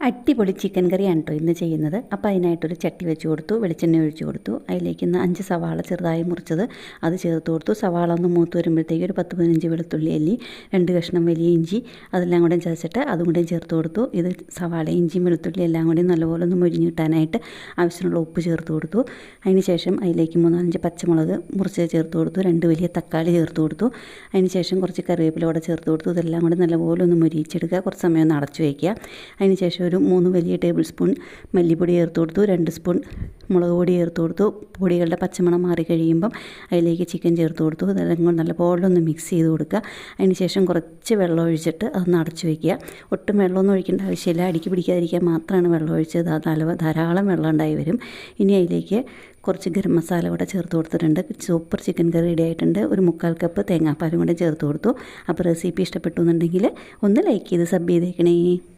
അടിപൊളി ചിക്കൻ കറിയാണ് കേട്ടോ ഇന്ന് ചെയ്യുന്നത്. അപ്പോൾ അതിനായിട്ടൊരു ചട്ടി വെച്ച് കൊടുത്തു, വെളിച്ചെണ്ണ ഒഴിച്ച് കൊടുത്തു. അതിലേക്ക് ഇന്ന് 5 സവാള ചെറുതായി മുറിച്ചത് അത് ചേർത്ത് കൊടുത്തു. സവാള ഒന്ന് മൂത്ത് വരുമ്പോഴത്തേക്ക് ഒരു 10-15 വെളുത്തുള്ളി അല്ലി, 2 കഷ്ണം വലിയ ഇഞ്ചി അതെല്ലാം കൂടെ ചതച്ചിട്ട് അതും കൂടെ ചേർത്ത് കൊടുത്തു. ഇത് സവാള ഇഞ്ചിയും വെളുത്തുള്ളി എല്ലാം കൂടി നല്ലപോലെ ഒന്ന് മുരിഞ്ഞ് കിട്ടാനായിട്ട് ആവശ്യമുള്ള ഉപ്പ് ചേർത്ത് കൊടുത്തു. അതിന് ശേഷം അതിലേക്ക് 3-5 പച്ചമുളക് മുറിച്ച് ചേർത്ത് കൊടുത്തു. 2 വലിയ തക്കാളി ചേർത്ത് കൊടുത്തു. അതിന് ശേഷം കുറച്ച് കറിവേപ്പില കൂടെ ചേർത്ത് കൊടുത്തു. ഇതെല്ലാം കൂടി നല്ലപോലെ ഒന്ന് മുരിയിച്ചെടുക്കുക. കുറച്ച് സമയം ഒന്ന് അടച്ചു വയ്ക്കുക. അതിന് ശേഷം ഒരു 3 വലിയ ടേബിൾ സ്പൂൺ മല്ലിപ്പൊടി ചേർത്ത് കൊടുത്തു. 2 സ്പൂൺ മുളക് പൊടി ചേർത്ത് കൊടുത്തു. പൊടികളുടെ പച്ചമണം മാറി കഴിയുമ്പം അതിലേക്ക് ചിക്കൻ ചേർത്ത് കൊടുത്തു. ഇതെല്ലാം കൊണ്ട് നല്ലപോലെ ഒന്ന് മിക്സ് ചെയ്ത് കൊടുക്കുക. അതിന് ശേഷം കുറച്ച് വെള്ളം ഒഴിച്ചിട്ട് അതൊന്ന് അടച്ചു വയ്ക്കുക. ഒട്ടും വെള്ളമൊന്നും ഒഴിക്കേണ്ട ആവശ്യമില്ല. അടുക്കി പിടിക്കാതിരിക്കാൻ മാത്രമാണ് വെള്ളം ഒഴിച്ചത്. ധാരാളം വെള്ളം ഉണ്ടായി വരും. ഇനി അതിലേക്ക് കുറച്ച് ഗരം മസാല കൂടെ ചേർത്ത് കൊടുത്തിട്ടുണ്ട്. സൂപ്പർ ചിക്കൻ കറി റെഡി ആയിട്ടുണ്ട്. ഒരു 3/4 കപ്പ് തേങ്ങാപ്പാലും കൂടെ ചേർത്ത് കൊടുത്തു. അപ്പോൾ റെസിപ്പി ഇഷ്ടപ്പെട്ടു എന്നുണ്ടെങ്കിൽ ഒന്ന് ലൈക്ക് ചെയ്ത് സബ് ചെയ്തേക്കണേ.